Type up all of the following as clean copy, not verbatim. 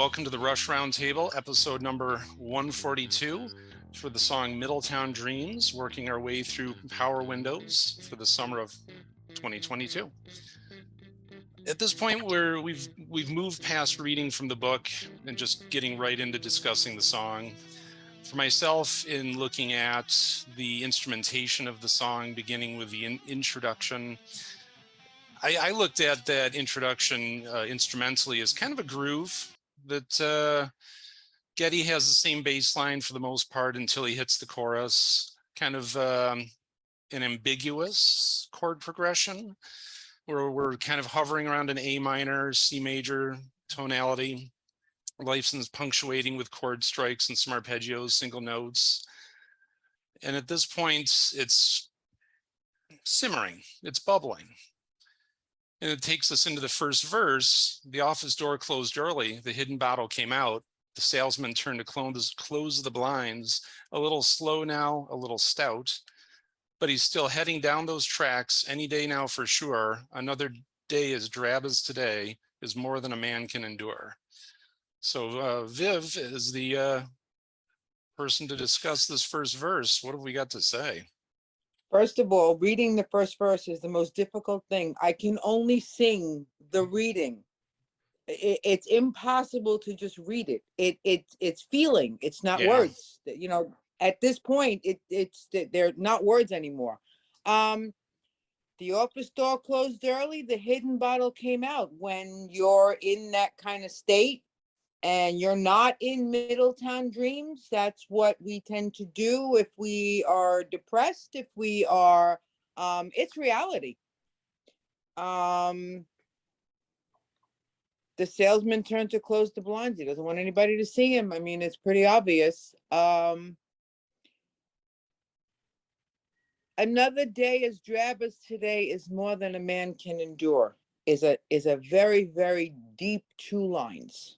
welcome to the Rush Roundtable, episode number 142 for the song Middletown Dreams, working our way through Power Windows for the summer of 2022. At this point, we've moved past reading from the book and just getting right into discussing the song. For myself, in looking at the instrumentation of the song, beginning with the introduction, I looked at that introduction instrumentally as kind of a groove that Geddy has the same bass line for the most part until he hits the chorus, kind of an ambiguous chord progression where we're kind of hovering around an A minor, C major tonality, Lifeson's punctuating with chord strikes and some arpeggios, single notes. And at this point, it's simmering, it's bubbling. And it takes us into the first verse. The office door closed early. The hidden bottle came out. The salesman turned to close the blinds. A little slow now, a little stout. But he's still heading down those tracks any day now for sure. Another day as drab as today is more than a man can endure. So Viv is the person to discuss this first verse. What have we got to say? First of all, reading the first verse is the most difficult thing. I can only sing the reading. It's impossible to just read it. It's feeling. It's not words. You know, at this point, they're not words anymore. The office door closed early. The hidden bottle came out. When you're in that kind of state and you're not in Middletown Dreams, that's what we tend to do if we are depressed, if we are, it's reality. The salesman turned to close the blinds. He doesn't want anybody to see him. I mean, it's pretty obvious. Another day as drab as today is more than a man can endure is a very, very deep two lines.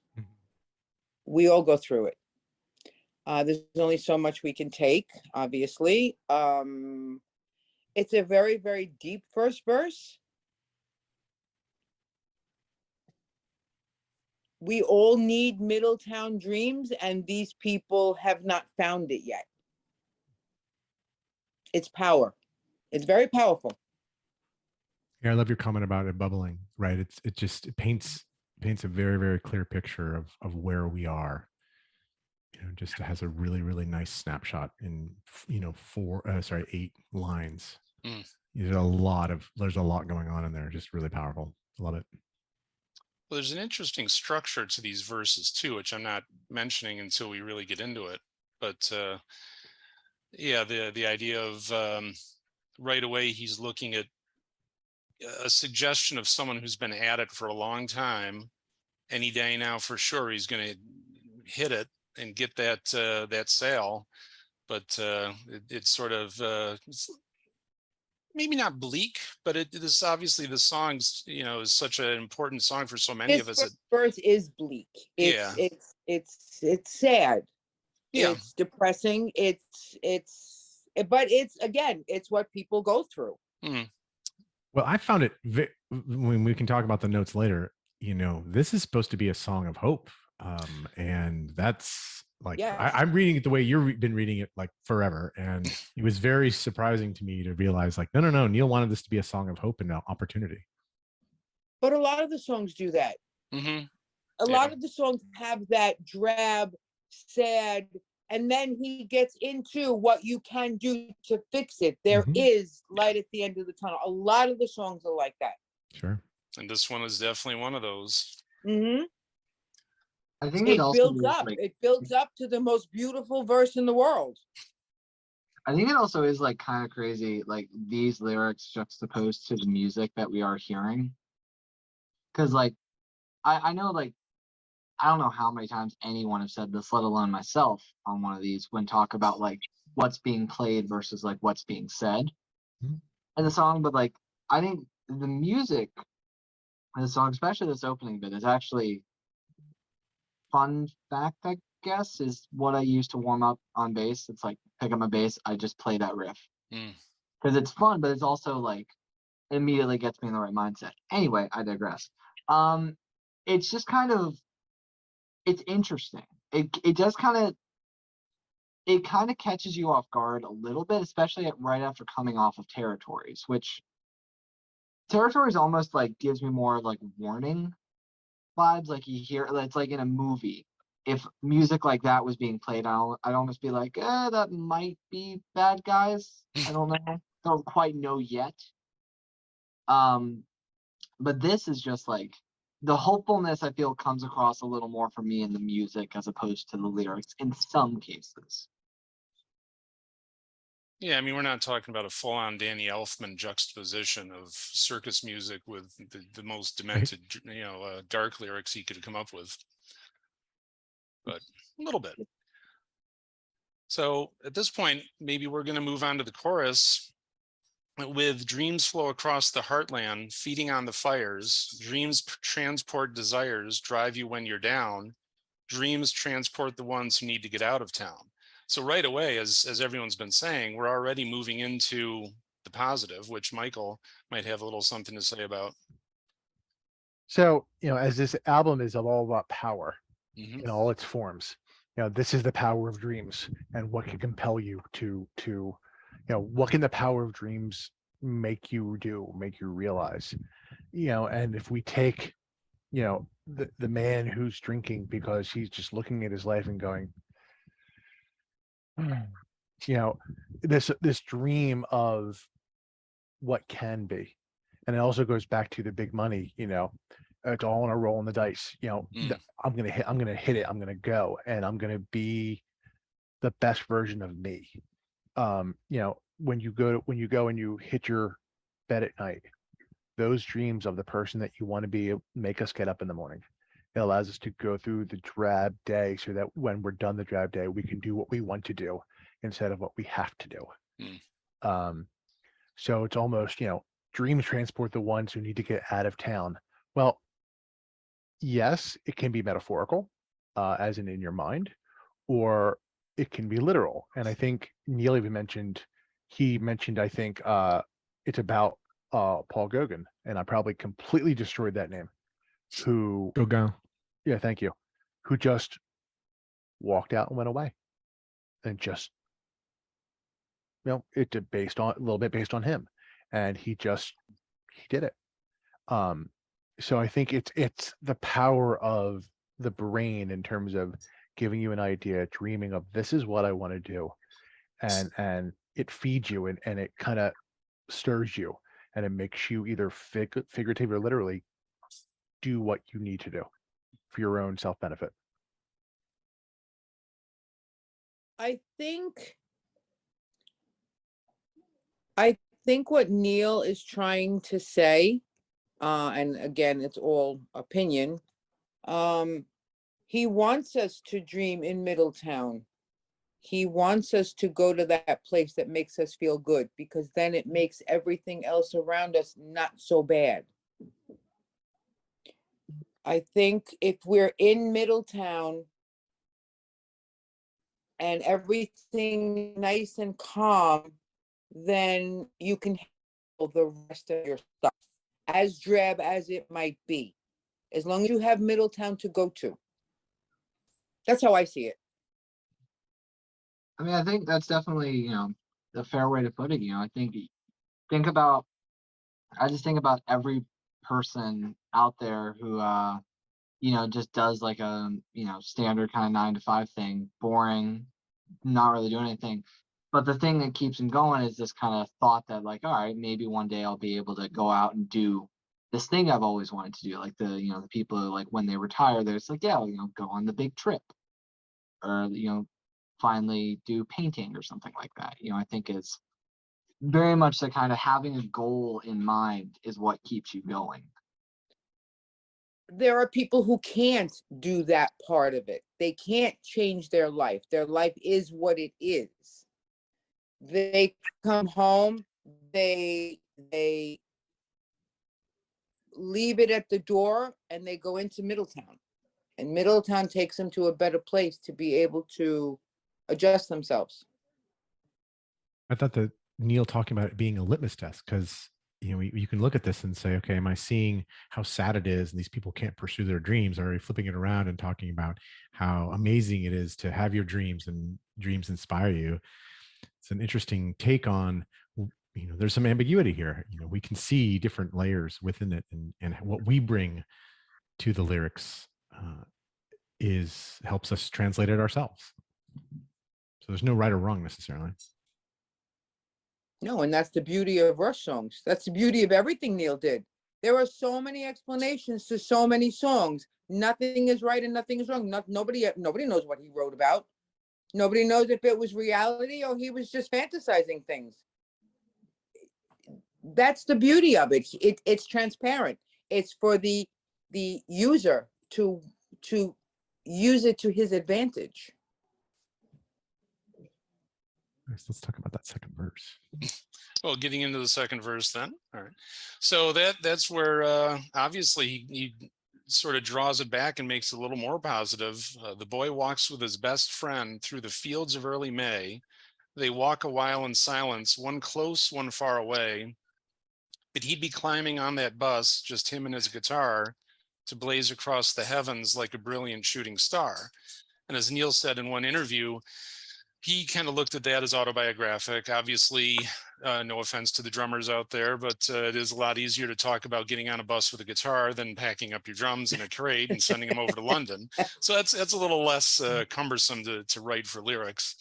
We all go through it. There's only so much we can take, obviously. It's a very, very deep first verse. We all need Middletown Dreams, and these people have not found it yet. It's power. It's very powerful. Yeah, I love your comment about it bubbling, right? It paints a very, very clear picture of where we are. You know, just has a really, really nice snapshot in, 8 lines. There's a lot going on in there. Just really powerful. Love it. Well, there's an interesting structure to these verses too, which I'm not mentioning until we really get into it. But the idea of right away he's looking at a suggestion of someone who's been at it for a long time. Any day now for sure he's going to hit it and get that sale. But it's sort of it's maybe not bleak, but it is obviously the song's, is such an important song for so many of us. This verse is bleak. It's sad. Yeah. It's depressing. But it's what people go through. Well, I found it when we can talk about the notes later, this is supposed to be a song of hope. And that's like, I'm reading it the way you've been reading it like forever. And it was very surprising to me to realize like, no, Neil wanted this to be a song of hope and opportunity. But a lot of the songs do that. A lot of the songs have that drab, sad, and then he gets into what you can do to fix it. There is light at the end of the tunnel. A lot of the songs are like that. Sure. And this one is definitely one of those. I think it builds up. It builds up to the most beautiful verse in the world. I think it also is like kind of crazy, like these lyrics juxtaposed to the music that we are hearing. Because like, I know like, I don't know how many times anyone have said this, let alone myself on one of these, when talk about like what's being played versus like what's being said in the song. But like, I think the music in the song, especially this opening bit, is actually fun fact, I guess, is what I use to warm up on bass. It's like pick up my bass, I just play that riff because it's fun, but it's also like immediately gets me in the right mindset. Anyway, I digress. It's just kind of it's interesting. It does kind of catches you off guard a little bit, especially right after coming off of Territories, which Territories almost like gives me more like warning vibes. Like you hear, it's like in a movie. If music like that was being played, I'd almost be like, that might be bad guys. I don't know. Don't quite know yet. But this is just like the hopefulness I feel comes across a little more for me in the music as opposed to the lyrics in some cases. Yeah, I mean, we're not talking about a full-on Danny Elfman juxtaposition of circus music with the most demented, dark lyrics he could come up with, but a little bit. So at this point, maybe we're going to move on to the chorus. With dreams flow across the heartland, feeding on the fires. Dreams transport desires, drive you when you're down. Dreams transport the ones who need to get out of town. So right away, as everyone's been saying, we're already moving into the positive, which Michael might have a little something to say about. So, as this album is all about power Mm-hmm. in all its forms, this is the power of dreams and what can compel you to what can the power of dreams make you do, make you realize, and if we take, the man who's drinking because he's just looking at his life and going, this dream of what can be. And it also goes back to the big money, it's all on a roll in the dice, I'm going to hit it. I'm going to go and I'm going to be the best version of me. When you go and you hit your bed at night, those dreams of the person that you want to be make us get up in the morning. It allows us to go through the drab day so that when we're done the drab day, we can do what we want to do instead of what we have to do. So it's almost, dreams transport the ones who need to get out of town. Well, yes, it can be metaphorical, as in your mind, or it can be literal. And I think Neil even mentioned, I think it's about Paul Gauguin, and I probably completely destroyed that name. Who Gauguin. Yeah, thank you. Who just walked out and went away, and just it based on a little bit based on him, and he did it. So I think it's the power of the brain in terms of giving you an idea, dreaming of this is what I want to do, and it feeds you and it kind of stirs you, and it makes you either figuratively or literally do what you need to do for your own self-benefit. I think what Neil is trying to say, and again, it's all opinion, he wants us to dream in Middletown. He wants us to go to that place that makes us feel good, because then it makes everything else around us not so bad. I think if we're in Middletown and everything nice and calm, then you can handle the rest of your stuff, as drab as it might be, as long as you have Middletown to go to. That's how I see it. I mean, I think that's definitely, the fair way to put it. I just think about every person out there who, just does like a, standard kind of 9-to-5 thing, boring, not really doing anything. But the thing that keeps them going is this kind of thought that like, all right, maybe one day I'll be able to go out and do this thing I've always wanted to do. Like the people who, like, when they retire, they're just like, yeah, go on the big trip, or, finally do painting or something like that. I think it's very much the kind of having a goal in mind is what keeps you going. There are people who can't do that part of it. They can't change their life. Their life is what it is. They come home, they leave it at the door, and they go into Middletown. And Middletown takes them to a better place to be able to adjust themselves. I thought that Neil talking about it being a litmus test, because you know, you can look at this and say, okay, am I seeing how sad it is and these people can't pursue their dreams? Or are you flipping it around and talking about how amazing it is to have your dreams and dreams inspire you? It's an interesting take on, you know, there's some ambiguity here. You know, we can see different layers within it, and what we bring to the lyrics helps us translate it ourselves. So there's no right or wrong necessarily. No, and that's the beauty of Rush songs. That's the beauty of everything Neil did. There are so many explanations to so many songs. Nothing is right and nothing is wrong. Nobody knows what he wrote about. Nobody knows if it was reality or he was just fantasizing things. That's the beauty of it. It's transparent. It's for the user to use it to his advantage. Let's talk about that second verse. Well, getting into the second verse then. All right. So that's where obviously he sort of draws it back and makes it a little more positive. The boy walks with his best friend through the fields of early May. They walk a while in silence, one close, one far away. But he'd be climbing on that bus, just him and his guitar, to blaze across the heavens like a brilliant shooting star. And as Neil said in one interview, he kind of looked at that as autobiographic. Obviously, no offense to the drummers out there, but it is a lot easier to talk about getting on a bus with a guitar than packing up your drums in a crate and sending them over to London. So that's a little less cumbersome to write for lyrics.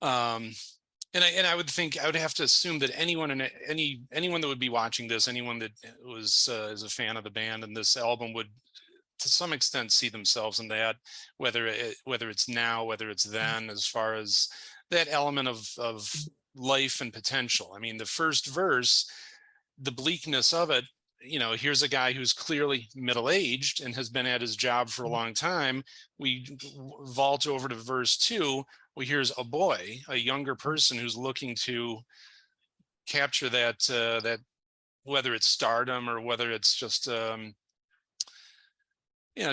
And I would think, I would have to assume that anyone that would be watching this, anyone that was is a fan of the band and this album would, to some extent, see themselves in that, whether it's now, whether it's then, as far as that element of life and potential. I mean, the first verse, the bleakness of it, you know, here's a guy who's clearly middle-aged and has been at his job for a long time. We vault over to verse 2. Well, here's a boy, a younger person who's looking to capture that whether it's stardom or whether it's just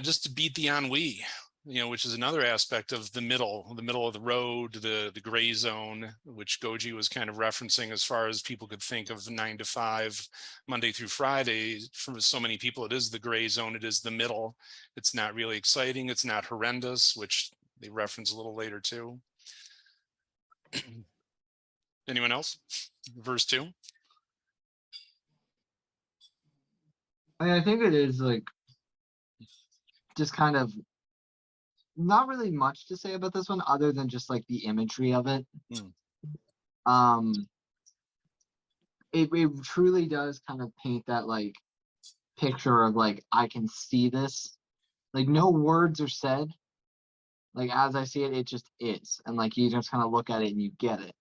just to beat the ennui, which is another aspect of the middle of the road, the gray zone, which Goji was kind of referencing as far as people could think of 9 to 5, Monday through Friday. For so many people, it is the gray zone. It is the middle. It's not really exciting. It's not horrendous, which they reference a little later too. Anyone else? Verse 2. I think it is like just kind of not really much to say about this one other than just like the imagery of it. It truly does kind of paint that like picture of like, I can see this, like no words are said, like as I see it, it just is, and like you just kind of look at it and you get it,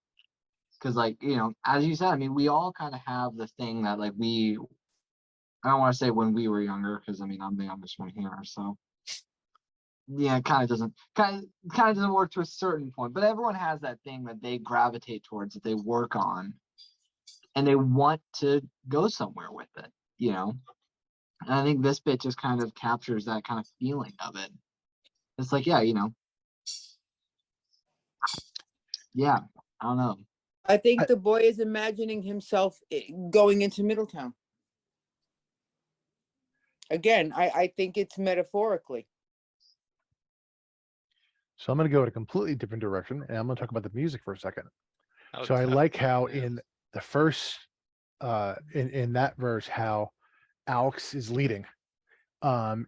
because like, as you said, I mean, we all kind of have the thing that like I don't want to say when we were younger, because I mean, I'm the youngest one here, so yeah, it kind of doesn't work to a certain point, but everyone has that thing that they gravitate towards, that they work on, and they want to go somewhere with it, and I think this bit just kind of captures that kind of feeling of it. It's like, yeah, I don't know. I think the boy is imagining himself going into Middletown. Again, I think it's metaphorically. So I'm going to go in a completely different direction, and I'm going to talk about the music for a second. So I like how in the first, in that verse, how Alex is leading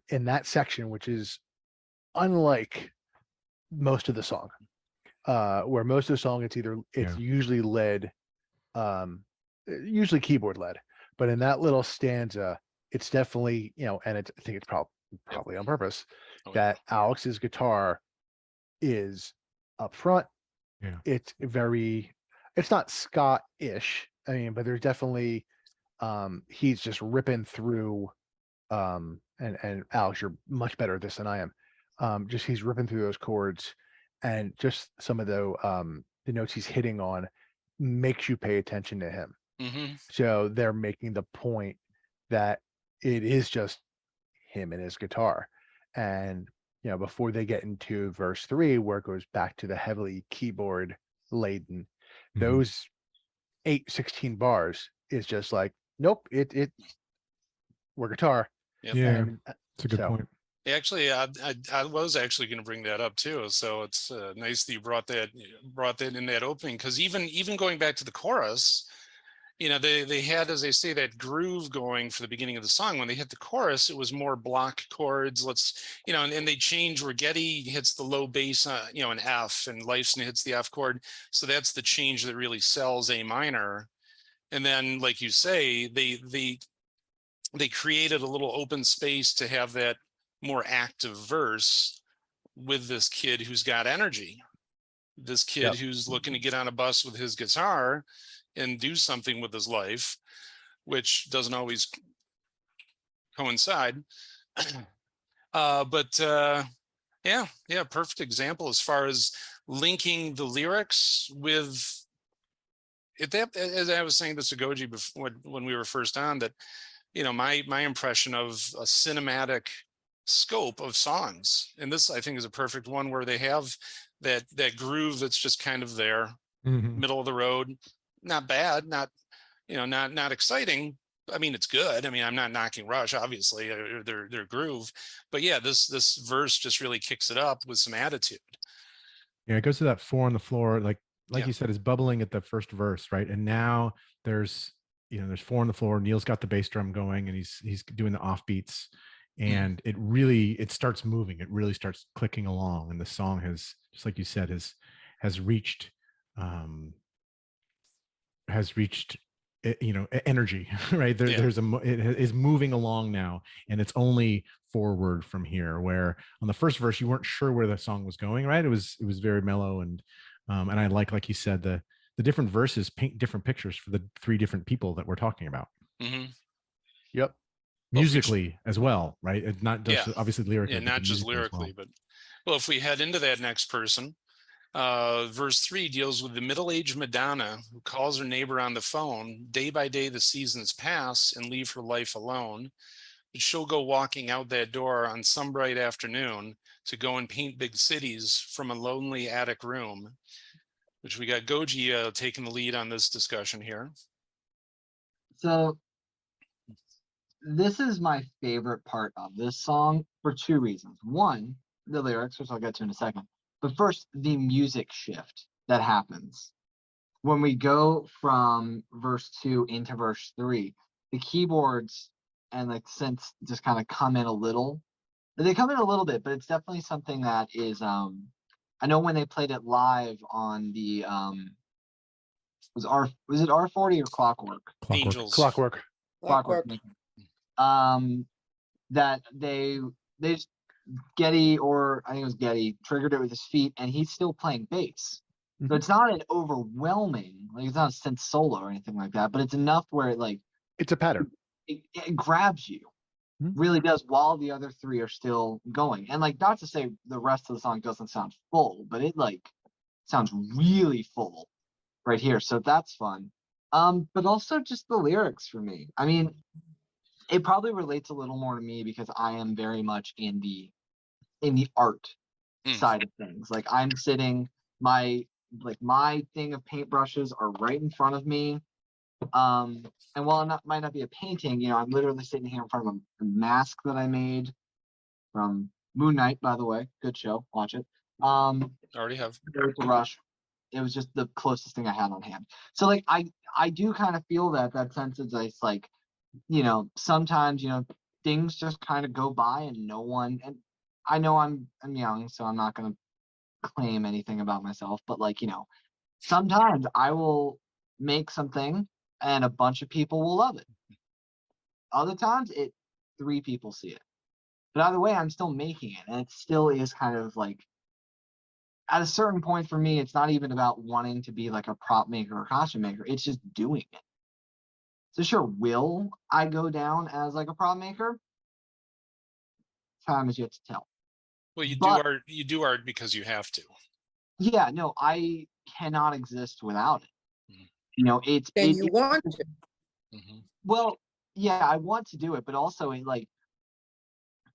in that section, which is unlike most of the song, where most of the song it's usually led, usually keyboard led, but in that little stanza, it's definitely, and I think it's probably on purpose, that Alex's guitar is up front. Yeah. It's not Scott-ish, I mean, but there's definitely he's just ripping through, and Alex, you're much better at this than I am. Just he's ripping through those chords, and just some of the notes he's hitting on makes you pay attention to him. Mm-hmm. So they're making the point that it is just him and his guitar. And before they get into verse 3, where it goes back to the heavily keyboard laden, those 8-16 bars is just like Nope. We're guitar. Yep. Yeah, And it's a good so, point. Actually, I was actually going to bring that up too. So it's nice that you brought that in that opening, because even going back to the chorus, they had, as they say, that groove going for the beginning of the song. When they hit the chorus, it was more block chords. And they change where Getty hits the low bass, an F, and Lifeson hits the F chord. So that's the change that really sells A minor. And then, like you say, they created a little open space to have that more active verse with this kid who's got energy, this kid Yep. who's looking to get on a bus with his guitar and do something with his life, which doesn't always coincide. But yeah, perfect example as far as linking the lyrics with it. That, as I was saying this to Goji before, when we were first on, that my impression of a cinematic scope of songs, and this I think is a perfect one, where they have that groove that's just kind of there, Mhm. middle of the road, not bad, not exciting. I mean, it's good. I mean, I'm not knocking Rush, obviously, or their groove, but yeah, this verse just really kicks it up with some attitude. Yeah, it goes to that 4 on the floor, like Yeah. you said, is bubbling at the first verse, right? And now there's 4 on the floor. Neil's got the bass drum going, and he's doing the offbeats, and it starts moving. It really starts clicking along, and the song has, just like you said, has reached energy, right? Yeah. It is moving along now, and it's only forward from here. Where on the first verse you weren't sure where the song was going, right? It was very mellow, and I like you said, the different verses paint different pictures for the 3 different people that we're talking about. Mm-hmm. yep. Musically as well, right? It's not just Yeah. obviously lyrically, Yeah, but not just musically as well. lyrically, but if we head into that next person, verse 3 deals with the middle-aged Madonna who calls her neighbor on the phone. Day by day, the seasons pass and leave her life alone. But she'll go walking out that door on some bright afternoon to go and paint big cities from a lonely attic room, which we got Goji taking the lead on this discussion here. So this is my favorite part of this song for 2 reasons. One, the lyrics, which I'll get to in a second. But first, the music shift that happens when we go from verse 2 into verse 3. The keyboards and like synths just kind of come in a little. They come in a little bit, but it's definitely something that is I know when they played it live on the was it R40 or Clockwork? Angels. Clockwork. Clockwork. That they just, Getty, or I think it was Getty, triggered it with his feet, and he's still playing bass. So Mhm. it's not an overwhelming, like it's not a synth solo or anything like that, but it's enough where It's a pattern. it grabs you. Mhm. Really does, while the other 3 are still going. And like, not to say the rest of the song doesn't sound full, but it like sounds really full right here. So that's fun. But also just the lyrics for me. I mean, it probably relates a little more to me because I am very much in the art side of things. Like, I'm sitting, my thing of paintbrushes are right in front of me. And while it might not be a painting, I'm literally sitting here in front of a mask that I made from Moon Knight, by the way. Good show, watch it. Already have. To Rush. It was just the closest thing I had on hand. So like, I do kind of feel that sense of it's like, sometimes, things just kind of go by and no one, and I know I'm young, so I'm not going to claim anything about myself, but like, sometimes I will make something and a bunch of people will love it. Other times 3 people see it. But either way, I'm still making it, and it still is kind of like, at a certain point for me, it's not even about wanting to be like a prop maker or costume maker. It's just doing it. So sure, will I go down as like a prop maker? Time is yet to tell. Well, But you do art because you have to. yeah, no, I cannot exist without it. It's And you want to. Well, yeah, I want to do it, but also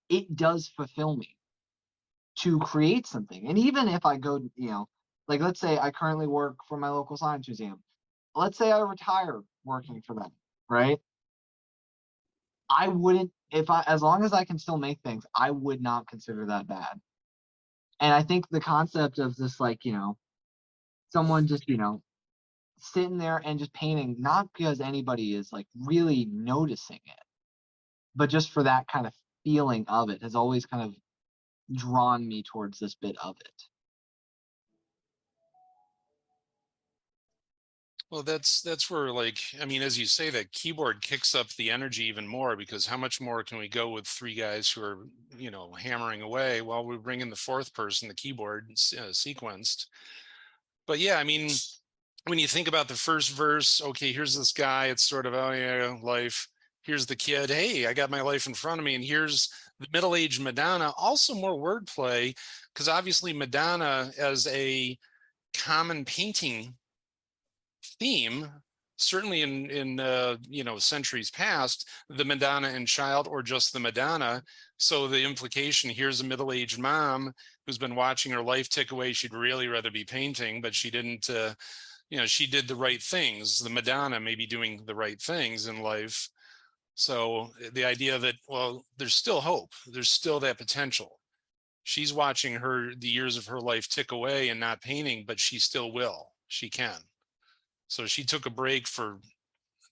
it does fulfill me to create something. And even if I go, like, let's say I currently work for my local science museum. Let's say I retire working for them, right? I wouldn't, as long as I can still make things, I would not consider that bad. And I think the concept of this, like, someone just, sitting there and just painting, not because anybody is like really noticing it, but just for that kind of feeling of it, has always kind of drawn me towards this bit of it. Well, that's where, like, I mean, as you say, that keyboard kicks up the energy even more, because how much more can we go with three guys who are, hammering away while we bring in the fourth person, the keyboard sequenced. But yeah, I mean, when you think about the first verse, okay, here's this guy, it's sort of, oh yeah, life. Here's the kid, hey, I got my life in front of me. And here's the middle-aged Madonna, also more wordplay, because obviously Madonna as a common painting theme, certainly in centuries past, the Madonna and child, or just the Madonna. So the implication, here's a middle-aged mom who's been watching her life tick away. She'd really rather be painting, but she didn't, she did the right things. The Madonna may be doing the right things in life. So the idea that, well, there's still hope, there's still that potential. She's watching the years of her life tick away and not painting, but she still will, she can. So she took a break for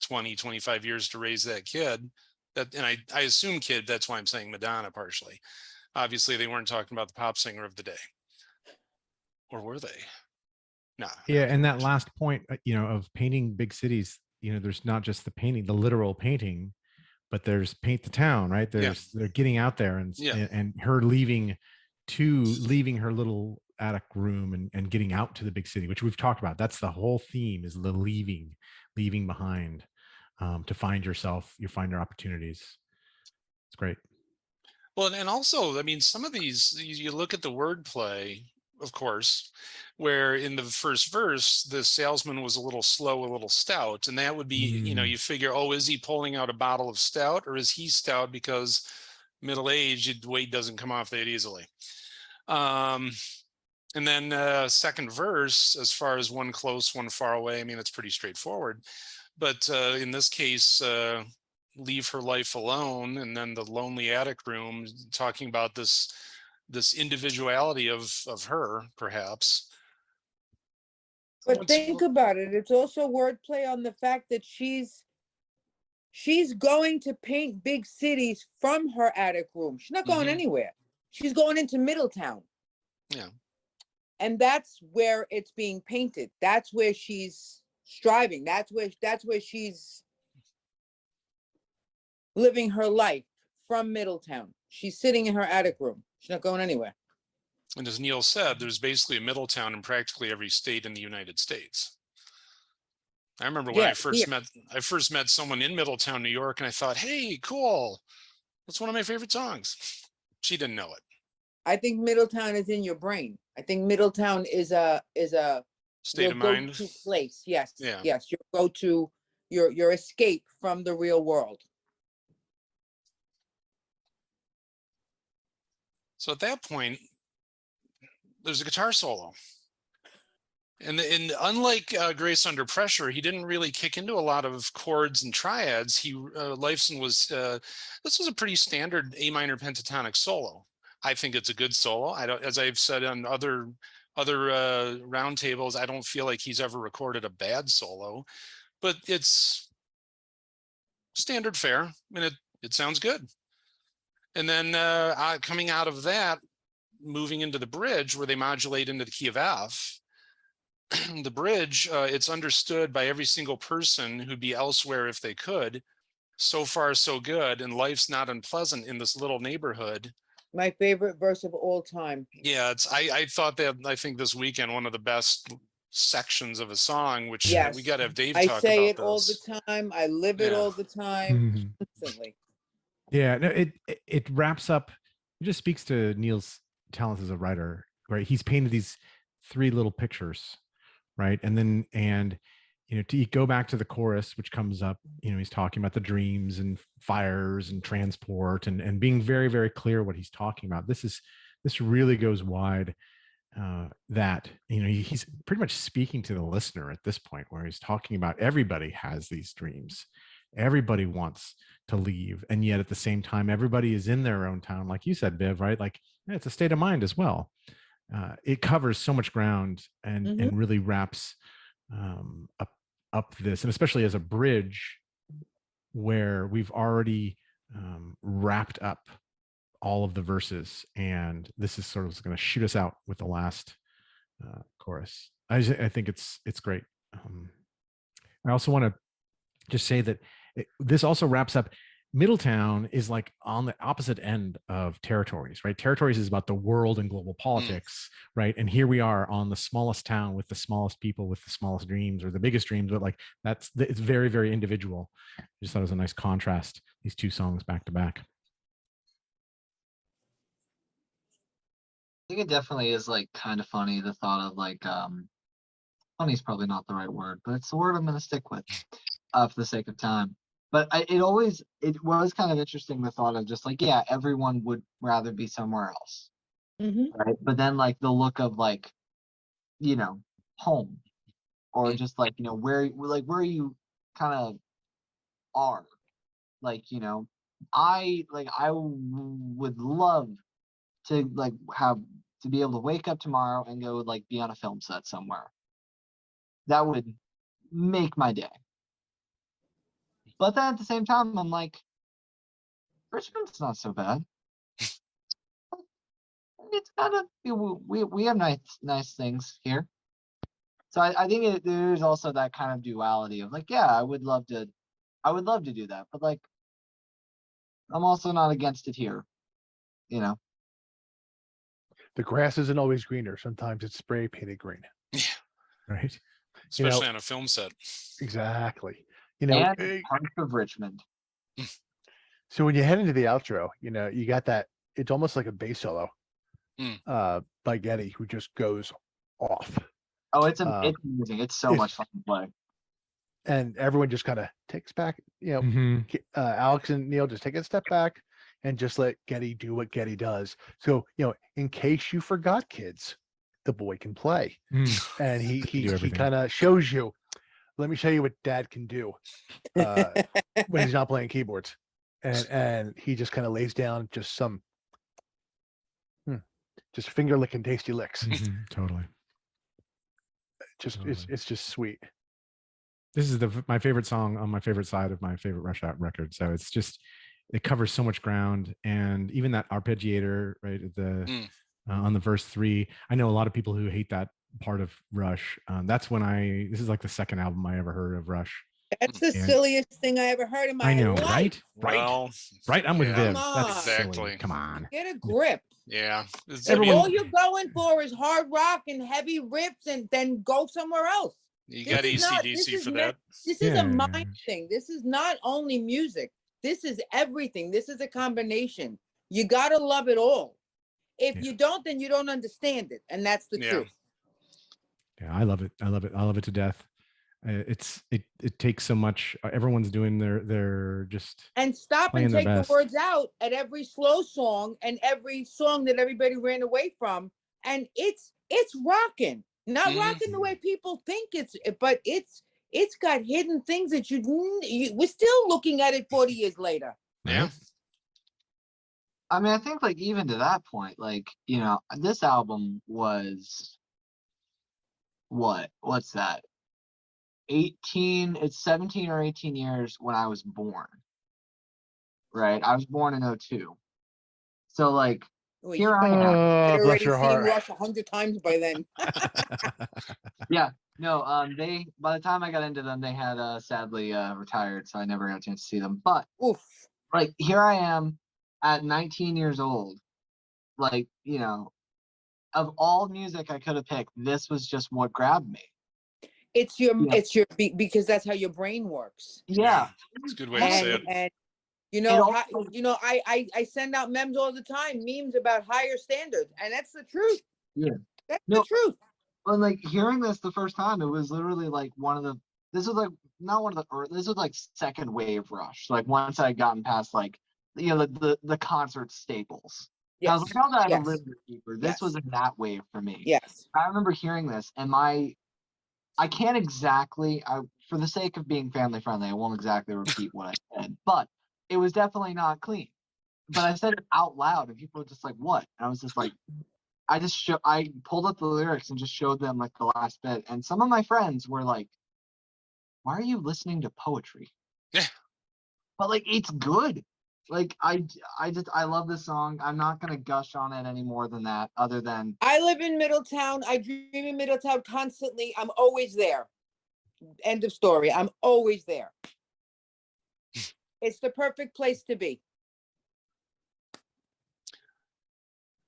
20, 25 years to raise that kid. And I assume kid, that's why I'm saying Madonna partially. Obviously, they weren't talking about the pop singer of the day. Or were they? No. Yeah, and that last point, of painting big cities, there's not just the painting, the literal painting, but there's paint the town, right? They're getting out there and her leaving her little attic room and getting out to the big city, which we've talked about. That's the whole theme, is the leaving behind, to find yourself, you find your opportunities. It's great. Well, and also, I mean, some of these, you look at the wordplay, of course, where in the first verse, the salesman was a little slow, a little stout. And that would be, you figure, oh, is he pulling out a bottle of stout, or is he stout because middle-aged, weight doesn't come off that easily? And then second verse, as far as one close, one far away, I mean, it's pretty straightforward. But in this case, leave her life alone, and then the lonely attic room, talking about this individuality of her, perhaps. But think about it, it's also wordplay on the fact that she's going to paint big cities from her attic room. She's not going anywhere. She's going into Middletown. Yeah. And that's where it's being painted. That's where she's striving. That's where she's living her life, from Middletown. She's sitting in her attic room. She's not going anywhere. And as Neil said, there's basically a Middletown in practically every state in the United States. I remember when I first met someone in Middletown, New York, and I thought, hey, cool. That's one of my favorite songs. She didn't know it. I think Middletown is in your brain. I think Middletown is a state of mind place. Yes. Yeah. Yes. Your go-to, your escape from the real world. So at that point, there's a guitar solo. And unlike Grace Under Pressure, he didn't really kick into a lot of chords and triads. Lifeson was, this was a pretty standard A minor pentatonic solo. I think it's a good solo. As I've said on other roundtables, I don't feel like he's ever recorded a bad solo, but it's standard fare. I mean, it sounds good. And then coming out of that, moving into the bridge where they modulate into the key of F, the bridge, it's understood by every single person who'd be elsewhere if they could. So far, so good. And life's not unpleasant in this little neighborhood. My favorite verse of all time. Yeah, I think this weekend, one of the best sections of a song, which we got to have Dave talk about. I say it all the time. I live it all the time. Constantly. Yeah, no, it wraps up. It just speaks to Neil's talents as a writer, right? He's painted these three little pictures, right? And to go back to the chorus, which comes up, he's talking about the dreams and fires and transport and being very, very clear what he's talking about. This really goes wide, that, he's pretty much speaking to the listener at this point, where he's talking about everybody has these dreams. Everybody wants to leave, and yet at the same time, everybody is in their own town, like you said, Biv, right? Like it's a state of mind as well. It covers so much ground and really wraps up this, and especially as a bridge where we've already wrapped up all of the verses, and this is sort of going to shoot us out with the last chorus. I think it's great. I also want to just say that this also wraps up. Middletown is like on the opposite end of Territories, right? Territories is about the world and global politics, right? And here we are on the smallest town with the smallest people with the smallest dreams, or the biggest dreams, but like it's very, very individual. I just thought it was a nice contrast, these two songs back to back. I think it definitely is like kind of funny, the thought of like funny is probably not the right word, but it's the word I'm gonna stick with for the sake of time. But it was kind of interesting, the thought of just like, yeah, everyone would rather be somewhere else, right? But then like the look of like, you know, home, or just like, you know, where you kind of are, like, you know, I would love to like to be able to wake up tomorrow and go like be on a film set somewhere. That would make my day. But then at the same time, I'm like, Richmond's not so bad. It's kind of, we have nice things here. So I think there's also that kind of duality of like, yeah, I would love to do that, but like, I'm also not against it here, you know. The grass isn't always greener. Sometimes it's spray painted green. Yeah. Right. Especially on a film set. Exactly. You know, And parts of Richmond. So when you head into the outro, you know, you got that, it's almost like a bass solo by Geddy, who just goes off. Oh, it's amazing. It's so much fun to play. And everyone just kind of takes back, you know, Alex and Neil just take a step back and just let Geddy do what Geddy does. So, you know, in case you forgot, kids, the boy can play. And he kind of shows you, let me show you what dad can do when he's not playing keyboards. And he just kind of lays down just some just finger licking tasty licks. Totally. It's just sweet. This is my favorite song on my favorite side of my favorite Rush Out record. So it's just, it covers so much ground, and even that arpeggiator right at the on the verse 3. I know a lot of people who hate that part of Rush. That's when this is like the second album I ever heard of Rush. That's the silliest thing I ever heard in my life. Right. I'm with Viv. That's exactly silly. Come on. Get a grip. Yeah. All you're going for is hard rock and heavy riffs, and then go somewhere else. You got AC/DC for that. This is a mind thing. This is not only music. This is everything. This is a combination. You got to love it all. If you don't, then you don't understand it. And that's the truth. Yeah, I love it. I love it to death. It takes so much. Everyone's doing their just, and stop and take the words out at every slow song and every song that everybody ran away from, and it's rocking, not rocking the way people think but it's got hidden things that we're still looking at it 40 years later. Yeah. I mean, I think like even to that point, like, you know, this album was what's that? 17 or 18 years when I was born. Right? I was born in 2002. So like here I am. I'd already seen Rush 100 times by then. Yeah. No, by the time I got into them, they had sadly retired, so I never got a chance to see them. But like here I am at 19 years old. Like, you know, of all music I could have picked, this was just what grabbed me. It's your because that's how your brain works. Yeah. It's a good way to say it. And I send out memes all the time, memes about higher standards, and that's the truth. Yeah. That's the truth. Well, like hearing this the first time, it was literally like this was like second wave Rush. Like once I had gotten past like, you know, the concert staples. Yes. I was like, how did I live this deeper? This was in that wave for me. Yes. I remember hearing this, and my I can't exactly, for the sake of being family friendly, I won't exactly repeat what I said, but it was definitely not clean. But I said it out loud, and people were just like, "What?" And I was just like, I pulled up the lyrics and just showed them like the last bit, and some of my friends were like, "Why are you listening to poetry?" Yeah. But like, it's good. Like I love this song. I'm not gonna gush on it any more than that, other than I live in Middletown. I dream in Middletown constantly. I'm always there. End of story. I'm always there. It's the perfect place to be.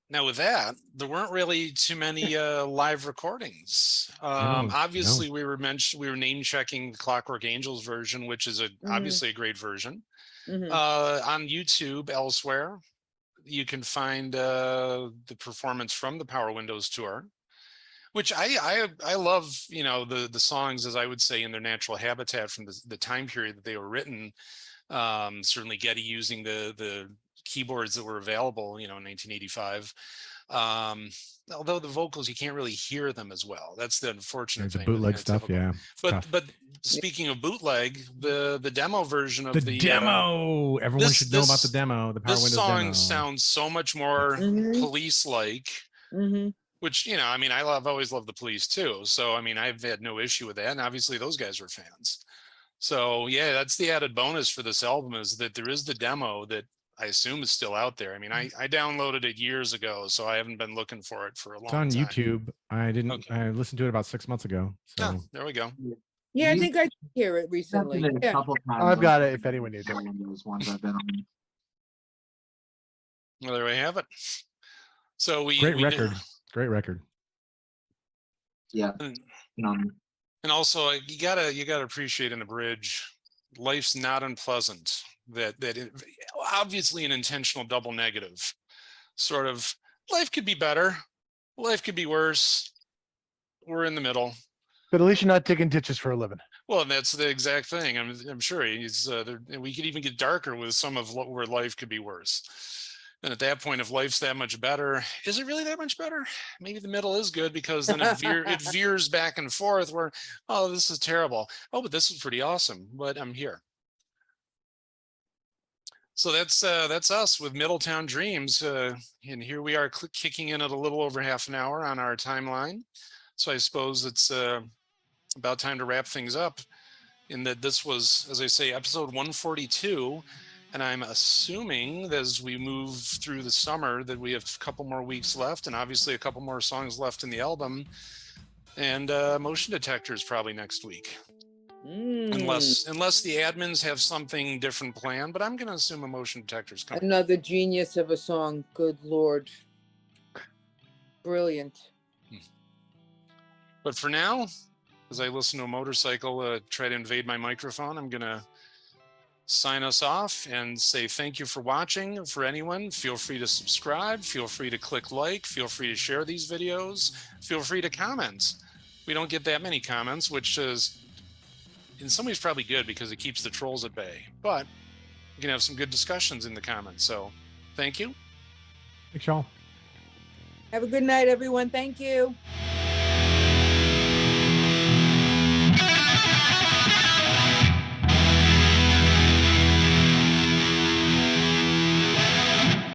Now with that, there weren't really too many live recordings. Obviously, no. we were name checking the Clockwork Angels version, which is obviously a great version. On YouTube, elsewhere, you can find the performance from the Power Windows tour, which I love. You know, the songs, as I would say, in their natural habitat from the time period that they were written. Certainly Getty using the keyboards that were available, you know, in 1985. Although the vocals, you can't really hear them as well. That's the unfortunate The thing. bootleg stuff, yeah. But speaking of bootleg, the demo version of The demo. Everyone should know about the demo. The Power this Windows song demo. sounds so much more Police-like. Which, you know, I mean, I've always loved the Police too. So, I mean, I've had no issue with that. And obviously those guys were fans. So yeah, that's the added bonus for this album, is that there is the demo that I assume is still out there. I mean, I downloaded it years ago, so I haven't been looking for it for a long time. It's on YouTube. I listened to it about 6 months ago. So oh, there we go. Yeah, I think I did hear it recently. a Yeah. couple times. I've got it if anyone needs it. Those ones I've been on. Well, there we have it. So great record. Yeah. And also, you gotta appreciate in the bridge, life's not unpleasant. That obviously an intentional double negative. Sort of, life could be better, life could be worse. We're in the middle. But at least you're not digging ditches for a living. Well, that's the exact thing. I'm sure we could even get darker with some of where life could be worse. And at that point, if life's that much better, is it really that much better? Maybe the middle is good, because then it veers back and forth where, oh, this is terrible. Oh, but this is pretty awesome. But I'm here. So that's us with Middletown Dreams. And here we are kicking in at a little over half an hour on our timeline. So I suppose it's about time to wrap things up, in that this was, as I say, episode 142. And I'm assuming that as we move through the summer that we have a couple more weeks left, and obviously a couple more songs left in the album, and motion detectors probably next week. Unless the admins have something different planned, but I'm going to assume a motion detector's coming. Another genius of a song. Good Lord. Brilliant. But for now, as I listen to a motorcycle try to invade my microphone, I'm going to sign us off and say thank you for watching. For anyone, feel free to subscribe, feel free to click like, feel free to share these videos, feel free to comment. We don't get that many comments, which is in some ways probably good, because it keeps the trolls at bay, but we can have some good discussions in the comments. So thank you. Thanks, y'all. Have a good night, everyone. Thank you.